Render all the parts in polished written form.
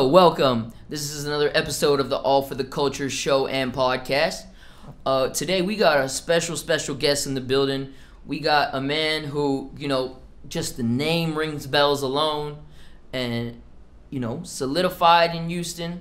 welcome. This is another episode of the All for the Culture show and podcast. Today we got a special guest in the building. We got a man who, just the name rings bells alone, and, solidified in Houston.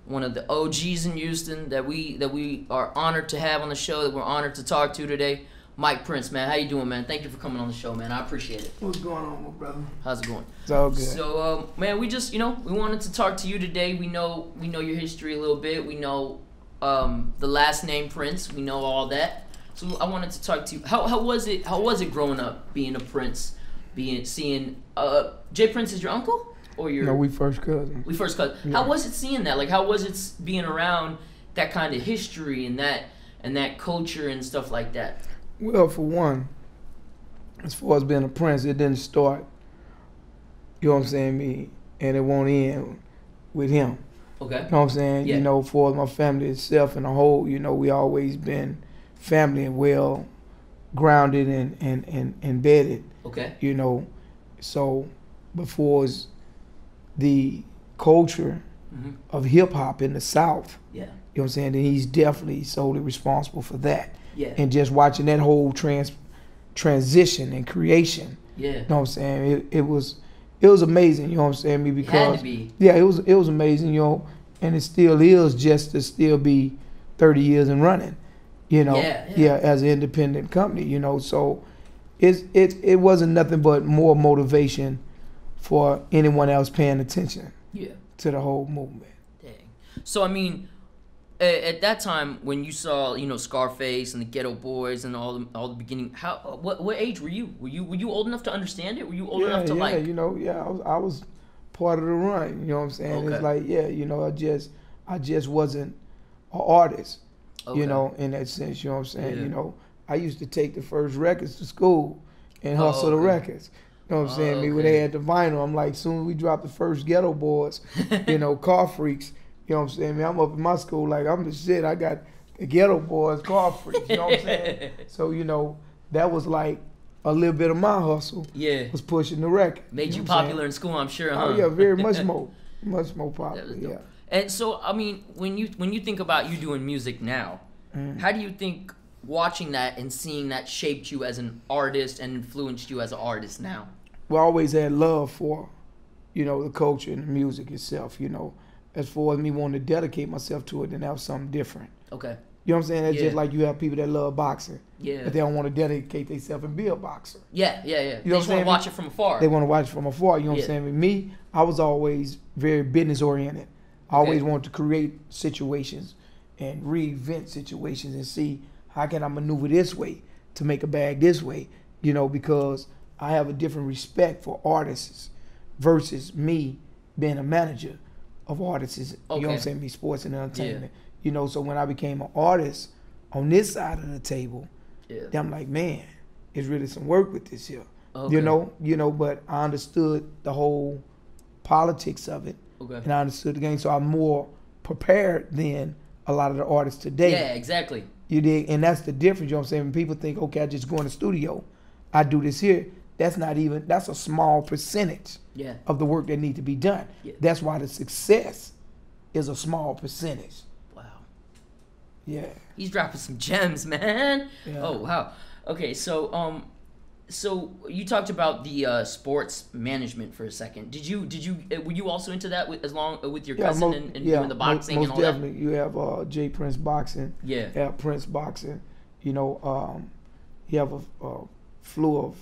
One of the OGs in Houston that we are honored to have on the show, that we're honored to talk to today. Mike Prince, man. How you doing, man? Thank you for coming on the show, man. I appreciate it. What's going on, my brother? How's it going? It's all good. So, man, we just, we wanted to talk to you today. We know your history a little bit. We know the last name Prince. We know all that. So I wanted to talk to you. How was it growing up being a Prince, seeing Jay Prince is your uncle or your? No, we first cousins. We first cousins. Yeah. How was it seeing that? Like, how was it being around that kind of history and that culture and stuff like that? Well, for one, as far as being a Prince, it didn't start, you know what I'm saying, and it won't end with him. Okay. You know what I'm saying? Yeah. For my family itself and the whole, we always been family and well grounded and embedded. Okay. So before the culture of hip hop in the South, yeah. You know what I'm saying, then he's definitely solely responsible for that. Yeah. And just watching that whole transition and creation. Yeah. You know what I'm saying? It was amazing, you know what I'm saying? Because it had to be. Yeah, it was amazing, and it still is, just to still be 30 years and running, Yeah, as an independent company, so it wasn't nothing but more motivation for anyone else paying attention to the whole movement. Dang. So at that time when you saw Scarface and the Ghetto Boys and all the beginning, what age were you? Were you old enough to understand it? Were you old enough to like? I was part of the run. You know what I'm saying? Okay. It's like I just wasn't an artist. Okay. In that sense. You know what I'm saying? Yeah. I used to take the first records to school and hustle the records. You know what I'm saying? Okay. When they had the vinyl, I'm like, soon as we dropped the first Ghetto Boys, Car Freaks. You know what I'm saying? I'm up in my school like I'm the shit. I got the Ghetto Boys, Car Freaks. You know what I'm saying? So that was like a little bit of my hustle. Yeah. Was pushing the record. Made you popular in school, I'm sure, huh? Oh yeah, very much more popular. Yeah. And so when you think about you doing music now, how do you think watching that and seeing that shaped you as an artist and influenced you as an artist now? We always had love for, the culture and the music itself. As far as me wanting to dedicate myself to it, then that was something different. Okay. You know what I'm saying? That's just like you have people that love boxing. Yeah. But they don't want to dedicate themselves and be a boxer. Yeah. You know they just want to watch it from afar. They want to watch it from afar. You know what I'm saying? With me, I was always very business oriented. I always wanted to create situations and reinvent situations and see how can I maneuver this way to make a bag this way. Because I have a different respect for artists versus me being a manager of artists. You know what I'm saying? Me, sports and entertainment. Yeah. So when I became an artist on this side of the table, then I'm like, man, it's really some work with this here. Okay. But I understood the whole politics of it. Okay. And I understood the game, so I'm more prepared than a lot of the artists today. Yeah, exactly. You dig? And that's the difference, you know what I'm saying? When people think, okay, I just go in the studio, I do this here. That's a small percentage of the work that need to be done. Yeah. That's why the success is a small percentage. Wow. Yeah. He's dropping some gems, man. Yeah. Oh, wow. Okay, so you talked about the sports management for a second. Were you also into that with your cousin and doing the boxing most and all definitely. that? You have Jay Prince Boxing. Yeah. You have Prince Boxing. You have a slew of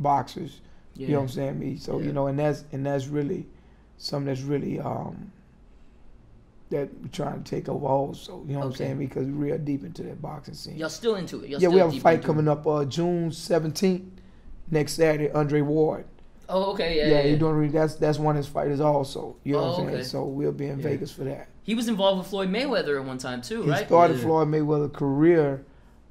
boxers. Yeah. You know what I'm saying? So and that's really something that's really that we're trying to take over also. You know what I'm saying? Because we're real deep into that boxing scene. Y'all still into it? We have a fight coming up June 17th. Next Saturday, Andre Ward. Oh, okay, yeah. He's doing that's one of his fighters also. You know what I'm saying? So we'll be in Vegas for that. He was involved with Floyd Mayweather at one time too, right? He started Floyd Mayweather's career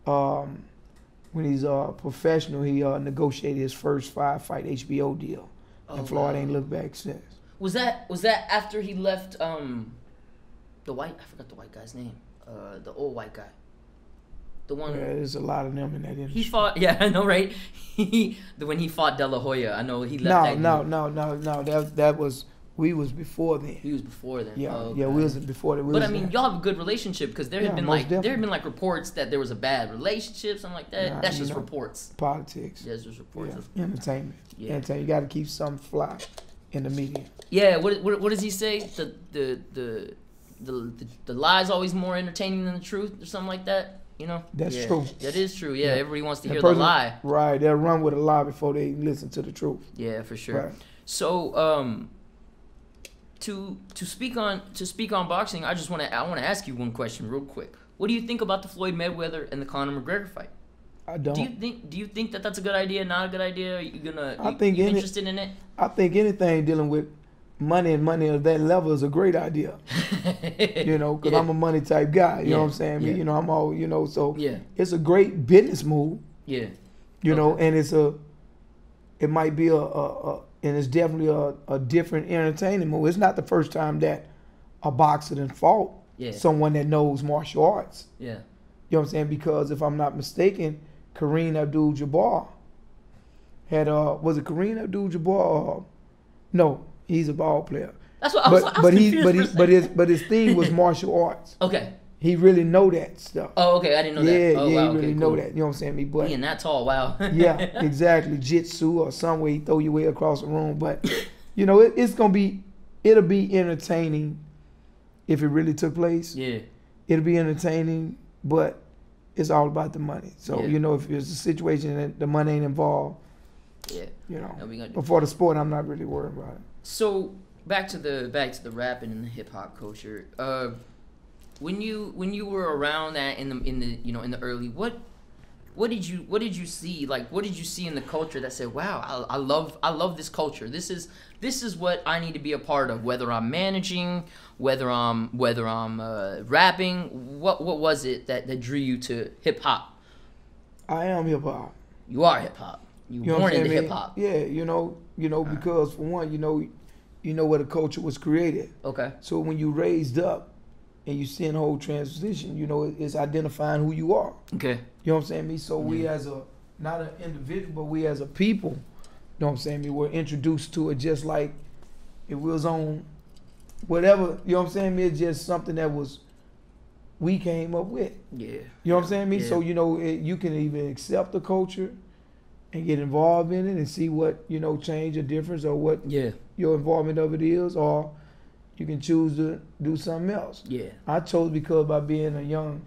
when he's a professional. He negotiated his first 5-fight HBO deal, and Floyd ain't looked back since. Was that after he left I forgot the white guy's name, the old white guy. The one. Yeah, there's a lot of them in that industry. He fought. Yeah, I know, right? When he fought De La Hoya, I know he left. No. That was We was before then. He was before then. Yeah, okay. yeah, we was before that. But I mean, y'all have a good relationship because there had been like reports that there was a bad relationship, something like that. That's just reports. Politics. Yeah, it's just reports. Yeah. Entertainment. Yeah. Entertainment. You got to keep something fly in the media. Yeah. What does he say? The lie's always more entertaining than the truth, or something like that. You know. That's true. That is true. Yeah. Everybody wants to hear the lie. Right. They'll run with a lie before they listen to the truth. Yeah, for sure. Right. So To speak on boxing, I want to ask you one question real quick. What do you think about the Floyd Mayweather and the Conor McGregor fight? I don't. Do you think that that's a good idea? Not a good idea? Are you interested in it? I think anything dealing with money and money of that level is a great idea. You know, because I'm a money type guy. You know what I'm saying? Yeah. You know, I'm all so. Yeah. It's a great business move. Yeah. You know, and it might be and it's definitely a different entertaining move. It's not the first time that a boxer done fought someone that knows martial arts. Yeah. You know what I'm saying? Because if I'm not mistaken, Kareem Abdul-Jabbar had was it Kareem Abdul-Jabbar? No, he's a ball player. That's what I was but his thing was martial arts. Okay. He really know that stuff. Oh, okay. I didn't know that. Yeah, wow, he really know that. You know what I'm saying? But being that tall, wow. Yeah, exactly. Jitsu or some way he throw you way across the room. But you know, it'll be entertaining if it really took place. Yeah. It'll be entertaining, but it's all about the money. So you know, if it's a situation that the money ain't involved, you know. But for the sport, I'm not really worried about it. So back to the rapping and the hip hop culture. When you were around that in the early, what did you see? Like, what did you see in the culture that said, wow, I love this culture. This is what I need to be a part of. Whether I'm managing, whether I'm rapping, what was it that drew you to hip hop? I am hip hop. You are hip hop. You were born into hip hop. Yeah, you know because for one, you know where the culture was created. Okay. So when you raised up and you see the whole transition, you know, it's identifying who you are. Okay. You know what I'm saying? Me. So we as not an individual, but we as a people, you know what I'm saying? We were introduced to it just like it was on whatever, you know what I'm saying? It's just something that we came up with. Yeah. You know what I'm saying? Me. Yeah. So, you know, you can even accept the culture and get involved in it and see what, you know, change or difference or what your involvement of it is, or you can choose to do something else. Yeah. I chose because by being a young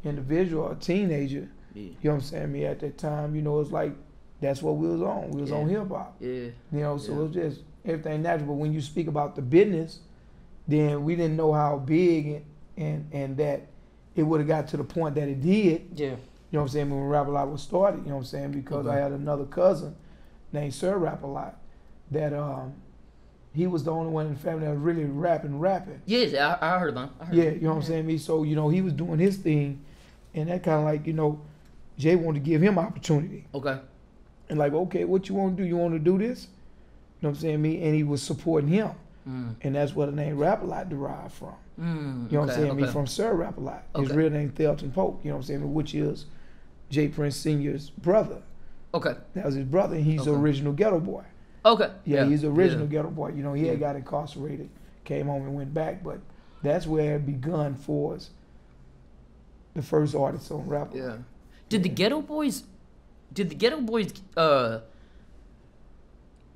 individual, a teenager, you know what I'm saying? Me at that time, you know, it's like that's what we was on. We was on hip hop. Yeah. You know, so it was just everything natural. But when you speak about the business, then we didn't know how big and that it would have got to the point that it did. Yeah. You know what I'm saying? When Rap-A-Lot was started, you know what I'm saying? Because I had another cousin named Sir Rap-A-Lot that he was the only one in the family that was really rapping. Yeah, I heard about him. You know what I'm saying? Me, so, you know, he was doing his thing, and that kind of like, you know, Jay wanted to give him opportunity. Okay. And like, okay, what you want to do? You want to do this? You know what I'm saying? Me, and he was supporting him. And that's where the name Rap-A-Lot derived from. You know what I'm saying? Me, from Sir Rap-A-Lot. His real name Thelton Polk, you know what I'm saying? Which is Jay Prince Sr.'s brother. Okay. That was his brother, and he's the original ghetto boy. Okay. Yeah, he's the original ghetto boy. You know, he had got incarcerated, came home and went back, but that's where it begun for us. The first artist on Rap. Yeah. Did the Ghetto Boys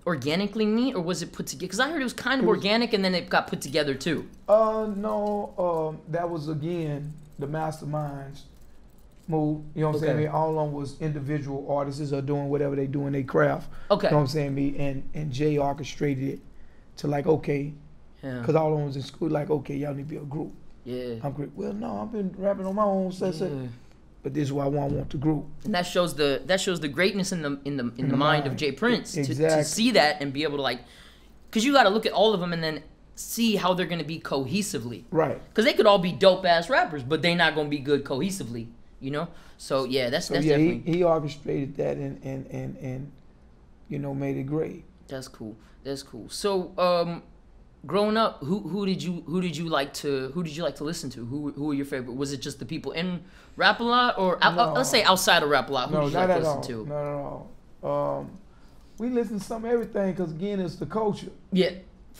organically meet, or was it put together? Because I heard it was kind of organic and then it got put together too. No, that was again the masterminds move. You know what I'm saying? I mean, all of them was individual artists are doing whatever they do in their craft. Okay. You know what I'm saying? Me and Jay orchestrated it to like, okay, because all of them was in school, like, okay, y'all need to be a group. Yeah. I'm great. Well, no, I've been rapping on my own, but this is why I want the group. And that shows the greatness in the mind of Jay Prince to see that and be able to like, because you got to look at all of them and then see how they're gonna be cohesively. Right. Because they could all be dope ass rappers, but they're not gonna be good cohesively. You know. So yeah, that's definitely. He orchestrated that and you know made it great. That's cool. So growing up, who did you like to listen to? Who were your favorite? Was it just the people in Rap-A-Lot, or let's say outside of Rap-A-Lot? Who did you like to listen to? Not at all. We listen to some everything because again, it's the culture. Yeah,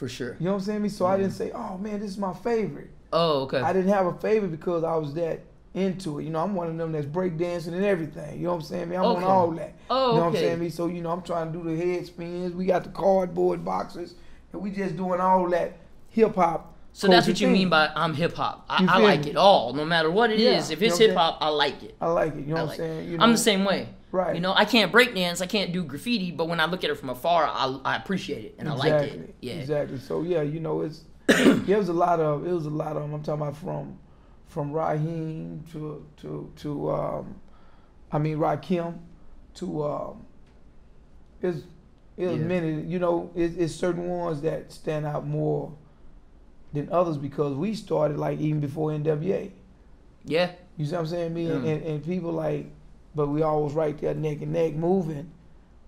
For sure. You know what I'm saying? So I didn't say, oh man, this is my favorite. Oh, okay. I didn't have a favorite because I was that into it. You know, I'm one of them that's breakdancing and everything. You know what I'm saying? I'm on all that. Oh, you know what I'm saying? So, I'm trying to do the head spins. We got the cardboard boxes. And we just doing all that hip hop. So that's what you mean by I'm hip hop. I like it all, no matter what it is. If it's hip hop, I like it. I like it. You know what I'm saying? I'm the same way. Right. I can't break dance, I can't do graffiti, but when I look at it from afar, I appreciate it and I like it. Yeah. Exactly. So it's it was a lot of them. I'm talking about from Raheem to Rakim to it's many, it's certain ones that stand out more than others because we started like even before NWA. Yeah. You see what I'm saying? And people but we always right there neck and neck moving,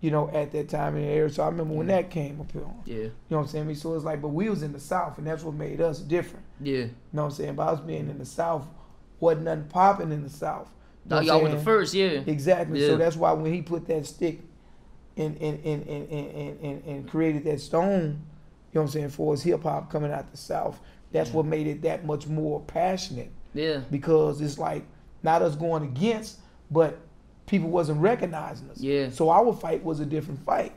at that time in the era. So I remember when that came up here. Yeah. You know what I'm saying? So it's but we was in the South and that's what made us different. Yeah. You know what I'm saying? By us being in the South, wasn't nothing popping in the South. Y'all were the first, yeah. Exactly. Yeah. So that's why when he put that stick and created that stone, you know what I'm saying, for his hip hop coming out the South, that's what made it that much more passionate. Yeah. Because it's not us going against, but people wasn't recognizing us. Yeah. So our fight was a different fight.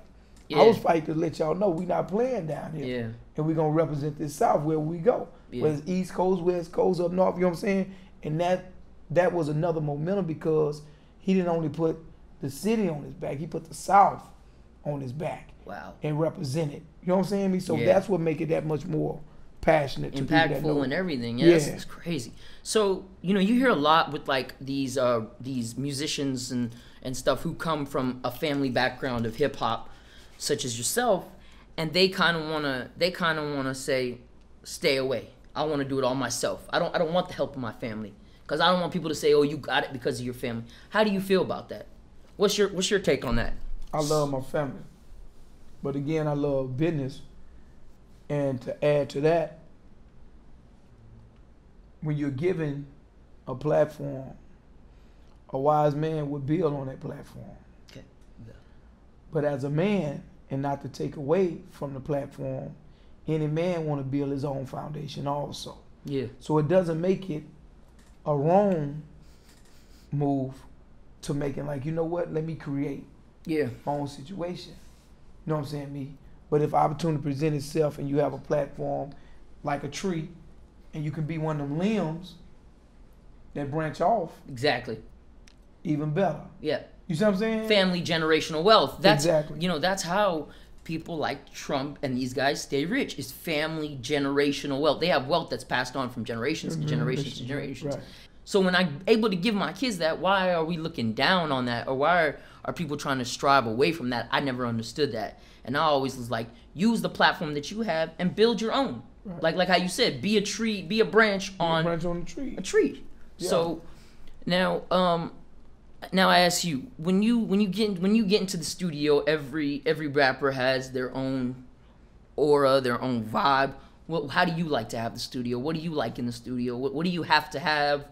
Yeah. Our fight to let y'all know we not playing down here. Yeah. And we're going to represent this South where we go. Yeah. Whether it's East Coast, West Coast, up North, you know what I'm saying? And that was another momentum because he didn't only put the city on his back, he put the South on his back. Wow. And represent it. You know what I'm saying? So that's what make it that much more passionate to people that know. Impactful and everything. Yes, it's crazy. So, you hear a lot with these musicians and stuff who come from a family background of hip hop, such as yourself, and they kind of wanna say, stay away. I want to do it all myself. I don't want the help of my family because I don't want people to say, oh, you got it because of your family. How do you feel about that? What's your take on that? I love my family, but again, I love business. And to add to that, when you're given a platform, a wise man would build on that platform. Okay. Yeah. But as a man, and not to take away from the platform, any man want to build his own foundation also. Yeah. So it doesn't make it a wrong move to making you know what, let me create my own situation. You know what I'm saying, me? But if opportunity presents itself and you have a platform like a tree and you can be one of them limbs that branch off. Exactly. Even better. Yeah. You see what I'm saying? Family generational wealth. That's exactly. That's how people like Trump and these guys stay rich, is family generational wealth. They have wealth that's passed on from generations to generations to generations. Right. So when I'm able to give my kids that, why are we looking down on that? Or why are people trying to strive away from that? I never understood that. And I always was use the platform that you have and build your own. Right. Like how you said, be a tree, be a branch on a tree. A tree. Yeah. So now I ask you, when you get into the studio, every rapper has their own aura, their own vibe. How do you like to have the studio? What do you like in the studio? What do you have to have?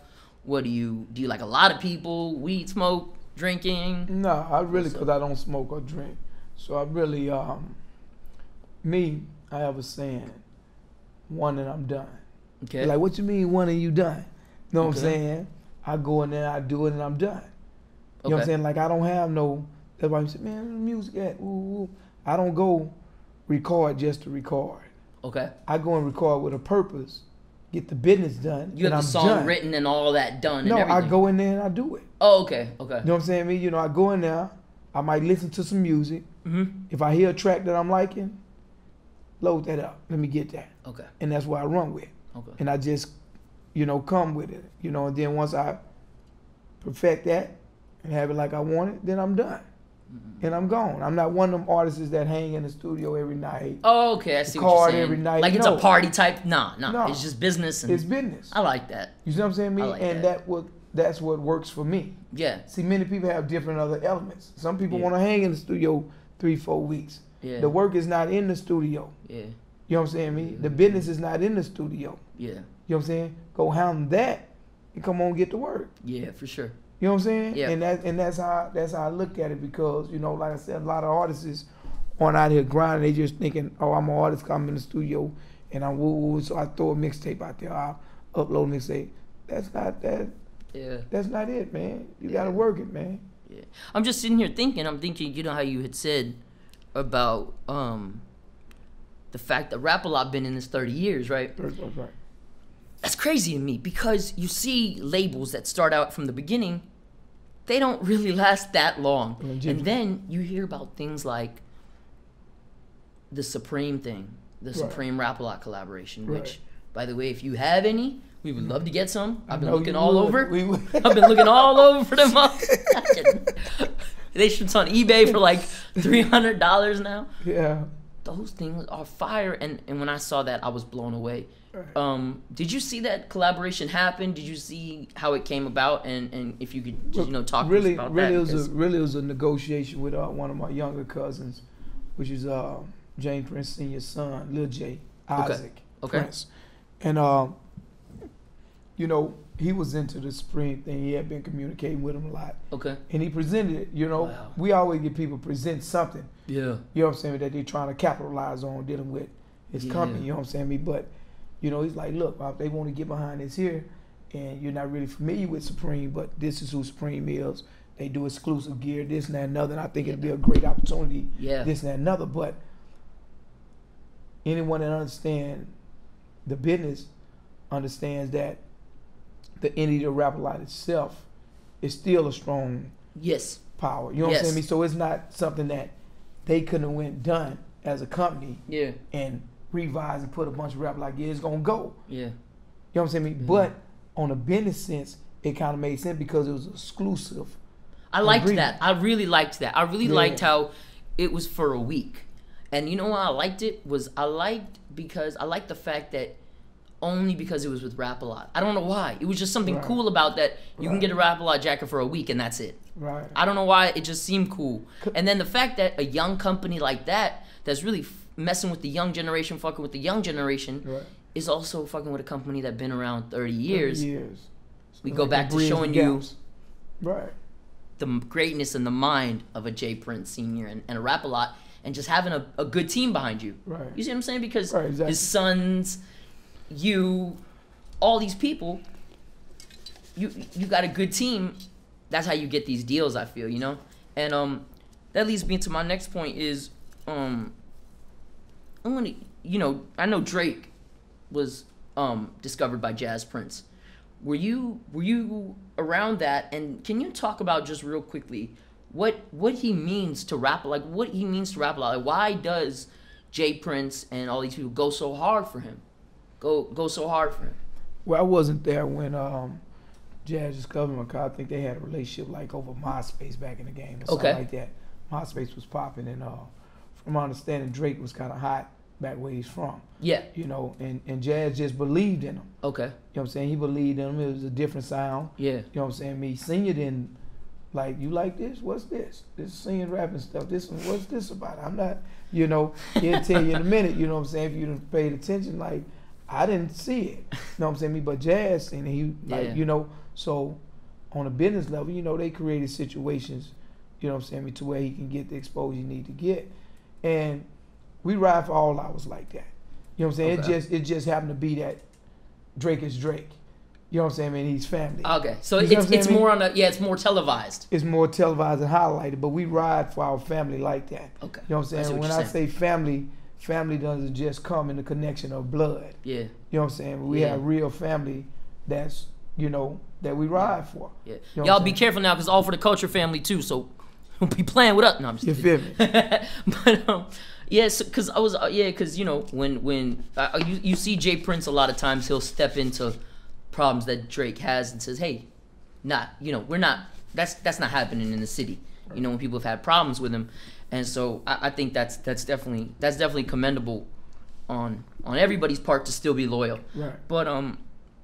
Do you like a lot of people, weed, smoke, drinking? No, because I don't smoke or drink. So I really, I have a saying, one and I'm done. Okay. What you mean one and you done? You know what I'm saying? I go in there, I do it, and I'm done. You know what I'm saying? I don't have no, that's why you say, man, the music at, ooh. I don't go record just to record. Okay. I go and record with a purpose, get the business done. You have the song written and all that done and everything. No, I go in there and I do it. Oh, okay. You know what I'm saying? I go in there, I might listen to some music. Mm-hmm. If I hear a track that I'm liking, load that up. Let me get that. Okay. And that's what I run with. Okay. And I just, come with it. And then once I perfect that and have it like I want it, then I'm done. Mm-hmm. And I'm gone. I'm not one of them artists that hang in the studio every night. Oh, okay. I see what you're saying. Every night. It's a party type. No. It's just business. It's business. I like that. You see what I'm saying? That's what works for me. Yeah. See, many people have different other elements. Some people want to hang in the studio 3-4 weeks. Yeah. The work is not in the studio. Yeah. You know what I'm saying, me? The business is not in the studio. Yeah. You know what I'm saying? Go handle that and come on get to work. Yeah, for sure. You know what I'm saying? Yeah. And that's how I look at it because, like I said, a lot of artists on out here grinding. They just thinking, oh, I'm an artist, I'm in the studio, and I'm woo-woo, so I throw a mixtape out there. I'll upload a mixtape. That's not that. Yeah. That's not it, man. You gotta work it, man. Yeah. I'm just sitting here thinking, you know how you had said about the fact that Rap-A-Lot been in this 30 years, right? That's right. That's crazy to me because you see labels that start out from the beginning, they don't really last that long. And then you hear about things like the Supreme thing, the Supreme Rap-A-Lot collaboration, which, by the way, if you have any, we would love to get some. I've been looking all over. I've been looking all over them. They should on eBay for like $300 now. Yeah. Those things are fire, and when I saw that, I was blown away. Did you see that collaboration happen? Did you see how it came about? And if you could, talk to us about that. It was a negotiation with one of my younger cousins, which is James Prince Sr.'s son, Lil J, Isaac Prince. And, he was into the Supreme thing. He had been communicating with him a lot. Okay. And he presented it, Wow. We always get people present something. Yeah. You know what I'm saying? That they're trying to capitalize on dealing with his company, you know what I'm saying? But, he's like, look, they want to get behind this here, and you're not really familiar with Supreme, but this is who Supreme is. They do exclusive gear, this and that and another, and I think it'd be a great opportunity, this and that and another. But anyone that understands the business understands that the entity of Rap-A-Lot itself is still a strong power. You know what I'm saying? So it's not something that they couldn't have went done as a company and revised and put a bunch of Rap-A-Lot gear. It's gonna go. Yeah. You know what I'm saying? Mm-hmm. But on a business sense, it kind of made sense because it was exclusive. I liked that. I really liked that. I really liked how it was for a week. And you know why I liked it? I liked the fact that only because it was with Rap-A-Lot. I don't know why. It was just something cool about that. You can get a Rap-A-Lot jacket for a week and that's it. Right. I don't know why. It just seemed cool. And then the fact that a young company like that's really messing with the young generation, fucking with the young generation, is also fucking with a company that's been around 30 years. 30 years. We go back to showing you the greatness and the mind of a J Prince Sr. and a Rap-A-Lot, and just having a good team behind you. Right. You see what I'm saying? Because his sons, all these people, you got a good team. That's how you get these deals, I feel, And that leads me to my next point is, I know Drake was discovered by Jazz Prince. Were you around that? And can you talk about just real quickly what he means to rap? Like what he means to rap? Like why does J Prince and all these people go so hard for him? Go so hard for him. Well, I wasn't there when Jazz discovered him, because I think they had a relationship like over MySpace back in the game or something like that. MySpace was popping, and from my understanding, Drake was kind of hot back where he's from. Yeah. And Jazz just believed in him. Okay. You know what I'm saying? He believed in him. It was a different sound. Yeah. You know what I'm saying? Me, Senior didn't, like, you like this? What's this? This singing, rapping stuff. What's this about? I'm not, he'll tell you in a minute, you know what I'm saying? If you didn't pay attention, like, I didn't see it. You know what I'm saying? But Jazz, and he, like, so on a business level, they created situations, you know what I'm saying, to where he can get the exposure he need to get. And we ride for all hours like that. You know what I'm saying? Okay. It just happened to be that Drake is Drake. You know what I'm saying? And he's family. Okay. So it's more on it's more televised. It's more televised and highlighted, but we ride for our family like that. Okay. You know what I'm saying? When I say family doesn't just come in the connection of blood. Yeah. You know what I'm saying? We have real family that's, that we ride for. Yeah. You know y'all be careful now, because All for the Culture family too, so don't be playing with us. No, I'm just kidding. You feel me? But because when you see J Prince, a lot of times he'll step into problems that Drake has and says, hey, we're not, that's not happening in the city. When people have had problems with him. And so I think that's definitely commendable on everybody's part to still be loyal. Right. But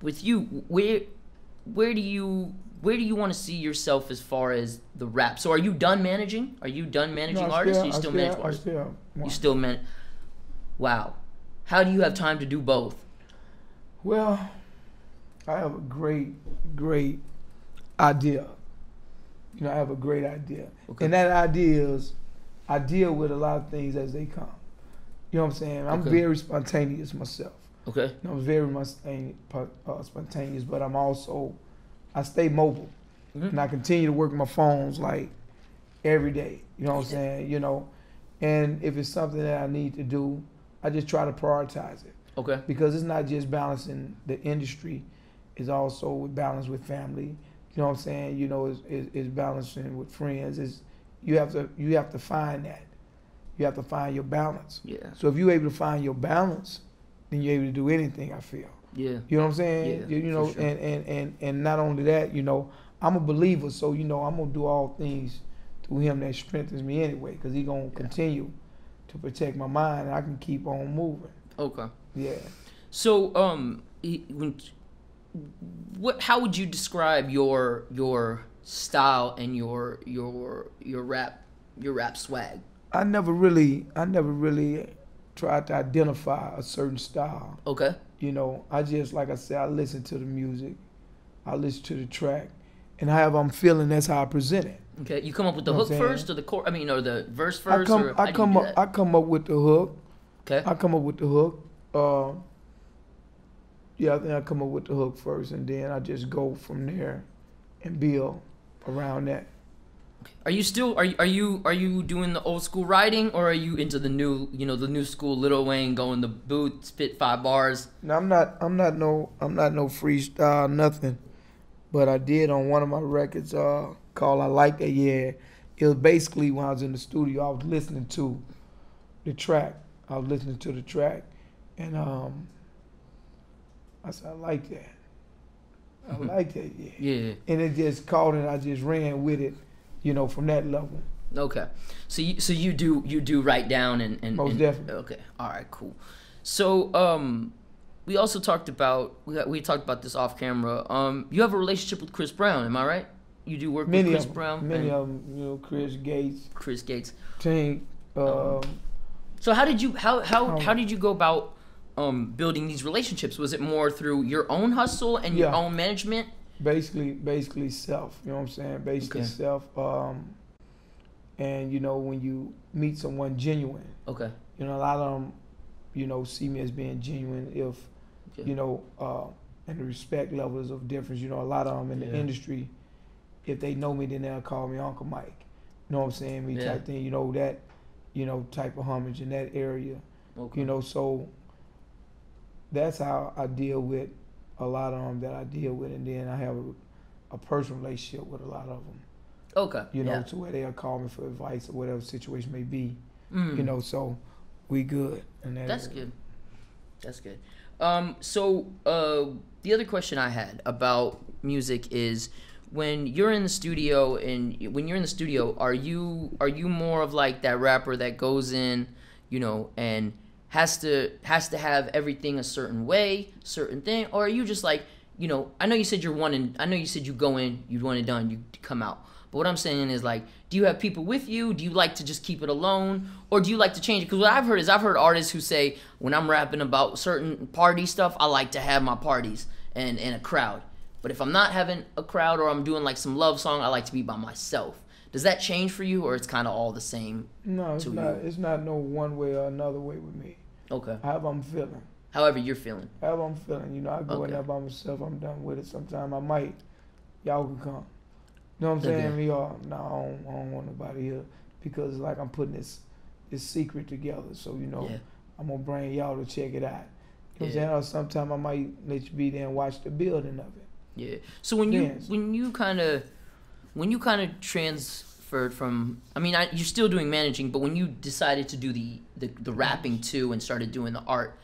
with you, where do you want to see yourself as far as the rap? So are you done managing? Are you done managing artists? Or you still manage artists? You still manage. Wow. How do you have time to do both? Well, I have a great idea. I have a great idea. Okay. And that idea is, I deal with a lot of things as they come. You know what I'm saying? I'm very spontaneous myself. Okay. You know, I'm very much spontaneous, but I stay mobile. And I continue to work my phones like every day. You know what I'm saying? You know, and if it's something that I need to do, I just try to prioritize it. Okay. Because it's not just balancing the industry, it's also balance with family. You know what I'm saying? You know, it's balancing with friends. You have to find that. You have to find your balance. Yeah. So if you're able to find your balance, then you're able to do anything, I feel. Yeah. You know what I'm saying? Yeah, you know, sure. and not only that, you know, I'm a believer, so you know I'm gonna do all things through Him that strengthens me anyway, because He gonna continue to protect my mind, and I can keep on moving. Okay. Yeah. So, how would you describe your style and your rap swag? I never really tried to identify a certain style. Okay. You know, I just, like I said, I listen to the music, I listen to the track, and however I'm feeling, that's how I present it. Okay. You come up with the hook first, or the or the verse first, I come up with the hook. Okay. I come up with the hook. I think I come up with the hook first, and then I just go from there and build around that. Are you still are you doing the old school writing, or are you into the new school Lil Wayne, going the booth, spit 5 bars? No, I'm not no freestyle nothing, but I did on one of my records called I Like That. Yeah, it was basically when I was in the studio, I was listening to the track. And I said, I like that. I like that. Yeah. Yeah. And it just caught, and I just ran with it. You know, from that level. Okay, so you do write down and most definitely. Okay, all right, cool. So we also talked about we talked about this off camera. You have a relationship with Chris Brown, am I right? You do work with Chris Brown. Many of them, you know, Chris Gates. Tank. So how did you go about building these relationships? Was it more through your own hustle and your own management? Basically self, you know what I'm saying? Basically self. And you know, when you meet someone genuine, you know, a lot of them, you know, see me as being genuine. If you know, and the respect levels of difference, you know, a lot of them in the industry, if they know me, then they'll call me Uncle Mike. You know what I'm saying? Me type thing, you know, that, you know, type of homage in that area. You know, so that's how I deal with a lot of them that I deal with, and then I have a personal relationship with a lot of them. Okay. You know, to where they'll call me for advice or whatever the situation may be. You know, so we good. And that's good. That's good. So the other question I had about music is, when you're in the studio, are you more of like that rapper that goes in, you know, and has to have everything a certain way, certain thing, or are you just like, you know, I know you said you go in, you want it done, you come out. But what I'm saying is, like, do you have people with you? Do you like to just keep it alone, or do you like to change it? Because what I've heard artists who say, when I'm rapping about certain party stuff, I like to have my parties and a crowd. But if I'm not having a crowd, or I'm doing like some love song, I like to be by myself. Does that change for you, or it's kind of all the same? No, it's not. It's not no one way or another way with me. Okay. However I'm feeling. However you're feeling. However I'm feeling. You know, I go in there by myself. I'm done with it. Sometimes I might. Y'all can come. You know what I'm saying? No, I don't want nobody here, because it's like I'm putting this secret together. So, you know, I'm going to bring y'all to check it out. You know what I'm saying? Or sometimes I might let you be there and watch the building of it. Yeah. So when you kind of transferred from, I mean, you're still doing managing, but when you decided to do the rapping too and started doing the art,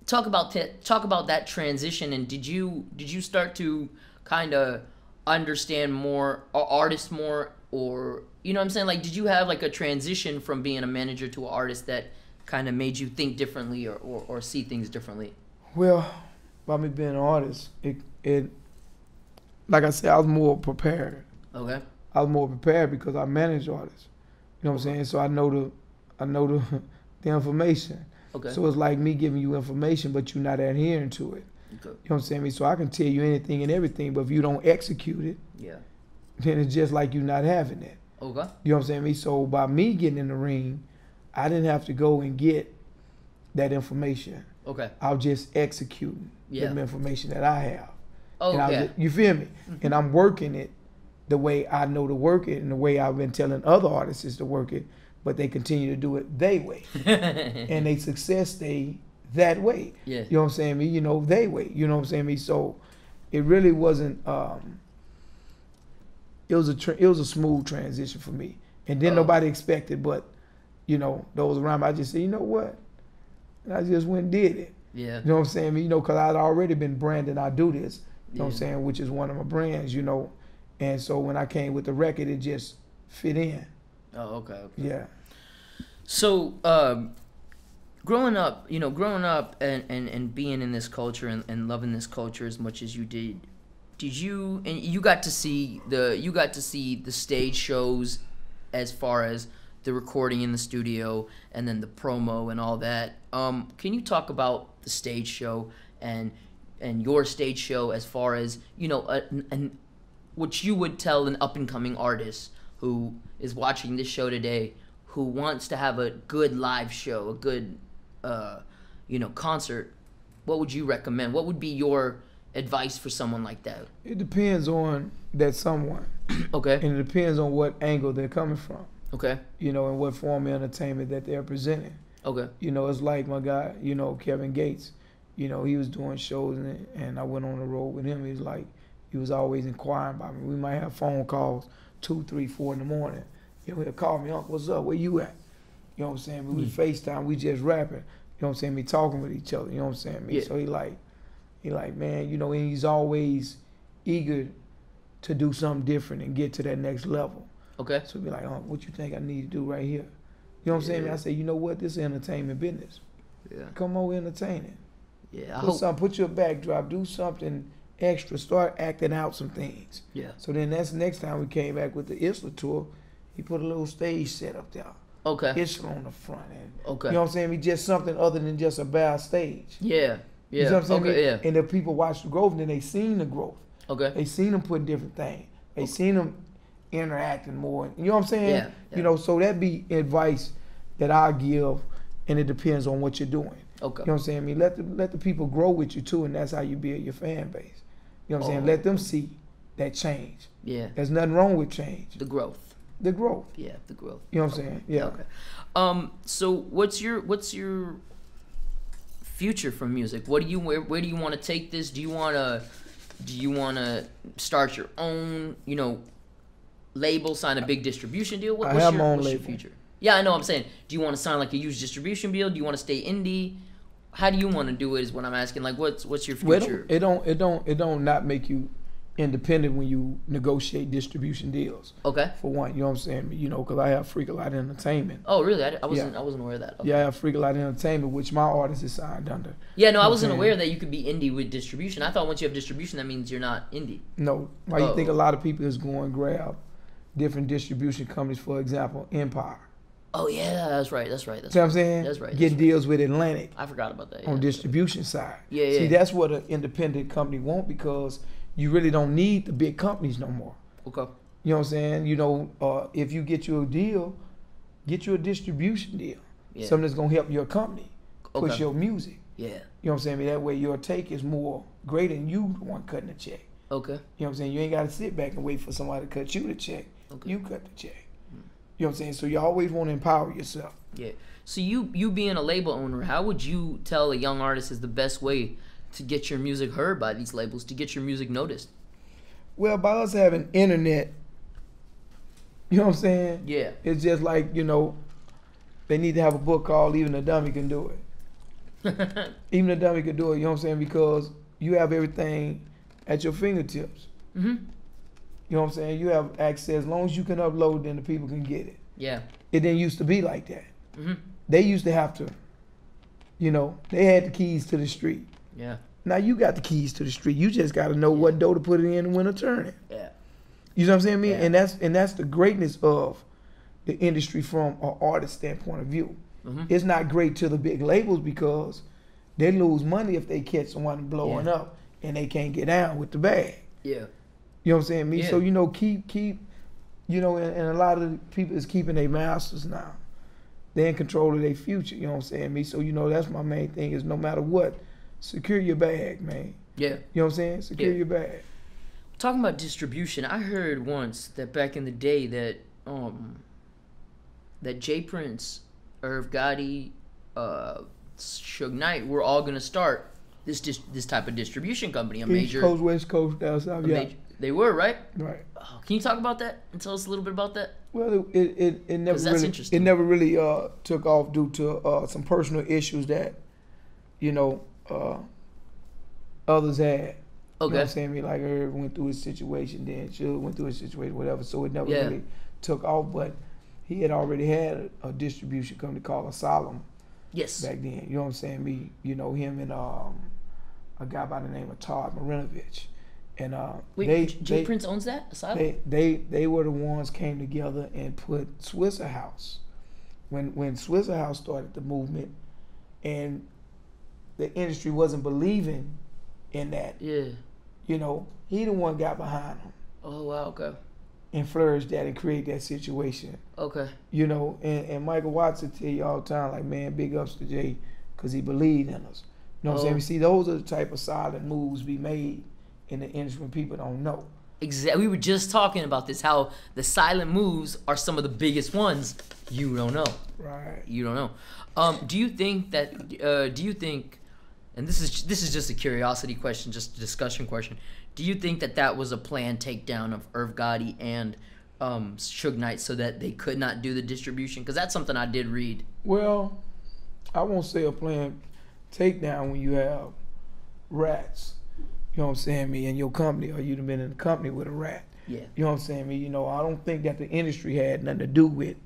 talk about that transition. And did you start to kind of understand more, or artist more, or, you know what I'm saying? Like, did you have like a transition from being a manager to an artist that kind of made you think differently or see things differently? Well, by me being an artist, it like I said, I was more prepared. Okay. I was more prepared because I manage artists. You know what I'm saying? So I know the information. Okay. So it's like me giving you information, but you're not adhering to it. Okay. You know what I'm saying? So I can tell you anything and everything, but if you don't execute it, then it's just like you not having it. Okay. You know what I'm saying? Me. So by me getting in the ring, I didn't have to go and get that information. Okay. I was just executing the information that I have. Oh, and yeah. You feel me? And I'm working it the way I know to work it and the way I've been telling other artists is to work it, but they continue to do it their way. And they success stay that way. Yeah. You know what I'm saying? Me, you know, they way. You know what I'm saying? Me. So it really wasn't it was a smooth transition for me. And then nobody expected, but you know, those around me, I just said, you know what? And I just went and did it. Yeah. You know what I'm saying? You know, because I'd already been branded I Do This, you know what I'm saying, which is one of my brands, you know. And so when I came with the record, it just fit in. Oh, okay. Yeah. So, growing up and being in this culture and loving this culture as much as you did you, and you got to see the stage shows as far as the recording in the studio and then the promo and all that. Can you talk about the stage show and your stage show as far as, you know, and what you would tell an up-and-coming artist who is watching this show today, who wants to have a good live show, a good, concert? What would you recommend? What would be your advice for someone like that? It depends on that someone. Okay. And it depends on what angle they're coming from. Okay. You know, and what form of entertainment that they're presenting. Okay. You know, it's like my guy, you know, Kevin Gates. You know, he was doing shows and I went on the road with him. He was always inquiring about me. We might have phone calls 2, 3, 4 in the morning. You know, he'll call me, Uncle, what's up? Where you at? You know what I'm saying? We FaceTime, we just rapping. You know what I'm saying? Me talking with each other. You know what I'm saying? Me. Yeah. So he like, man, you know, and he's always eager to do something different and get to that next level. Okay. So be like, what you think I need to do right here? You know what I'm saying? I say, you know what? This is entertainment business. Yeah. Come on, entertaining. Yeah. Put your backdrop, do something extra, start acting out some things. Yeah. So then that's the next time we came back with the Isla tour, he put a little stage set up there. Okay. Isla on the front end. Okay. You know what I'm saying? We just something other than just a bare stage. Yeah. Yeah. You know what I'm saying? Okay. Yeah. And the people watch the growth and then they seen the growth. Okay. They seen them putting different things. They seen them interacting more. You know what I'm saying? Yeah. You know, so that be advice that I give, and it depends on what you're doing. Okay. You know what I'm saying? I mean, let the people grow with you too, and that's how you build your fan base. You know what I'm saying? Let them see that change. Yeah. There's nothing wrong with change. The growth. The growth. Yeah, the growth. You know what I'm saying? Yeah. Okay. So what's your future for music? Where do you want to take this? Do you want to start your own, you know, label, sign a big distribution deal? What's your future? Yeah, I know what I'm saying. Do you want to sign like a huge distribution deal? Do you want to stay indie? How do you want to do it is what I'm asking. Like what's your future? Well, it don't not make you independent when you negotiate distribution deals. Okay. For one, you know what I'm saying? You know, because I have Freak a Lot Entertainment. Oh, really? I wasn't aware of that. Okay. Yeah, I have Freak a Lot Entertainment, which my artist is signed under. Yeah, no, I wasn't aware that you could be indie with distribution. I thought once you have distribution, that means you're not indie. No. Why you think a lot of people is going to grab different distribution companies, for example, Empire. Oh, yeah, that's right. See what I'm saying? That's right. Getting deals with Atlantic. I forgot about that. On distribution side. Yeah. See, that's what an independent company want because you really don't need the big companies no more. Okay. You know what I'm saying? You know, if you get you a deal, get you a distribution deal. Yeah. Something that's going to help your company push your music. Yeah. You know what I'm saying? That way your take is more greater than you the one cutting the check. Okay. You know what I'm saying? You ain't got to sit back and wait for somebody to cut you the check. Okay. You cut the check. You know what I'm saying? So you always want to empower yourself. Yeah. So you being a label owner, how would you tell a young artist is the best way to get your music heard by these labels, to get your music noticed? Well, by us having internet, you know what I'm saying? Yeah. It's just like, you know, they need to have a book called Even a Dummy Can Do It. Even a dummy can do it, you know what I'm saying? Because you have everything at your fingertips. Mm-hmm. You know what I'm saying? You have access. As long as you can upload, then the people can get it. Yeah. It didn't used to be like that. Mm-hmm. They used to have to, you know, they had the keys to the street. Yeah. Now you got the keys to the street. You just got to know what door to put it in and when to turn it. Yeah. You know what I'm saying? Yeah. And that's the greatness of the industry from an artist standpoint of view. Mm-hmm. It's not great to the big labels because they lose money if they catch someone blowing up and they can't get down with the bag. Yeah. You know what I'm saying? Yeah. So, you know, keep you know, and a lot of the people is keeping their masters now. They're in control of their future, you know what I'm saying, me? So, you know, that's my main thing is no matter what, secure your bag, man. Yeah. You know what I'm saying? Secure your bag. Talking about distribution, I heard once that back in the day that that J Prince, Irv Gotti, Suge Knight were all gonna start this type of distribution company, a major East Coast, West Coast, down south, yeah. They were, right? Right. Can you talk about that and tell us a little bit about that? Well, it never really took off due to some personal issues that, you know, others had. You know what I'm saying? Like Irv went through his situation, then Suge went through his situation, whatever. So it never really took off. But he had already had a distribution company called Asylum. Yes. Back then, you know what I'm saying? You know, him and a guy by the name of Todd Marinovich. And wait, J Prince owns that Asylum? They were the ones came together and put Swisher House. When Swisher House started the movement, and the industry wasn't believing in that. Yeah. You know, he the one got behind him. Oh wow, okay. And flourished that and created that situation. Okay. You know, and Michael Watson tell you all the time, like, man, big ups to Jay, because he believed in us. You know what I'm saying? You see, those are the type of silent moves be made in the industry when people don't know. Exactly. We were just talking about this, how the silent moves are some of the biggest ones you don't know. Right. You don't know. Do you think that, and this is just a curiosity question, just a discussion question. Do you think that was a planned takedown of Irv Gotti and Suge Knight so that they could not do the distribution? Because that's something I did read. Well, I won't say a planned takedown when you have rats. You know what I'm saying, me, in your company, or you'd have been in a company with a rat. Yeah. You know what I'm saying, me. You know, I don't think that the industry had nothing to do with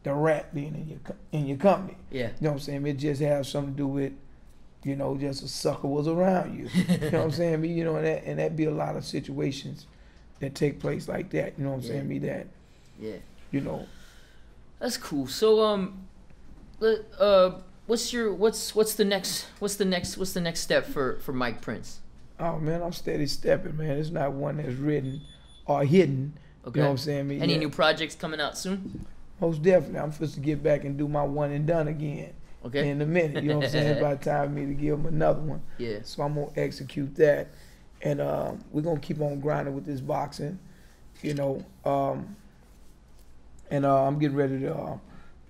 the rat being in your company. Yeah. You know what I'm saying? It just has something to do with, you know, just a sucker was around you. You know what I'm saying? Me, you know, and that be a lot of situations that take place like that. You know what I'm saying? Me, that. Yeah. You know. That's cool. So what's the next step for Mike Prince? Oh man, I'm steady stepping, man. It's not one that's written or hidden. Okay. You know what I'm saying? Me, any new projects coming out soon? Most definitely. I'm supposed to get back and do my one and done again. Okay. In a minute. You know what I'm saying? It's about time for me to give him another one. Yeah. So I'm gonna execute that. And we're gonna keep on grinding with this boxing. You know. And I'm getting ready to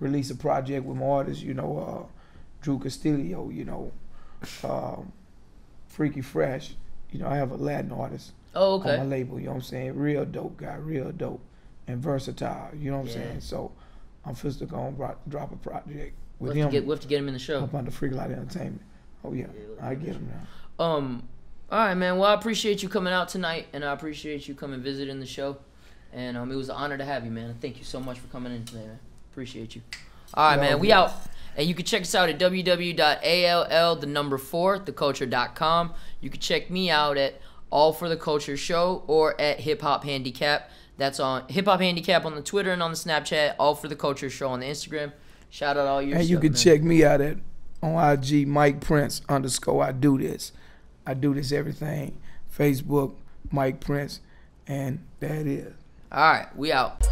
release a project with my artists, you know, Drew Castillo, you know, Freaky Fresh. You know, I have a Latin artist on my label, you know what I'm saying? Real dope guy, real dope and versatile, you know what I'm saying? So I'm first going to drop a project with him. We'll have to get him in the show. Up under Freak Light Entertainment. Oh yeah, I get him now. All right, man. Well, I appreciate you coming out tonight, and I appreciate you coming visiting the show. And it was an honor to have you, man. Thank you so much for coming in today, man. Appreciate you. All right, man. We out. And you can check us out at www.all4theculture.com. You can check me out at All for the Culture Show or at Hip Hop Handicap. That's on Hip Hop Handicap on the Twitter and on the Snapchat. All for the Culture Show on the Instagram. Shout out all your stuff, And you can check me out at on IG Mike Prince _ I do this. I do this everything. Facebook, Mike Prince, and that is. All right, we out.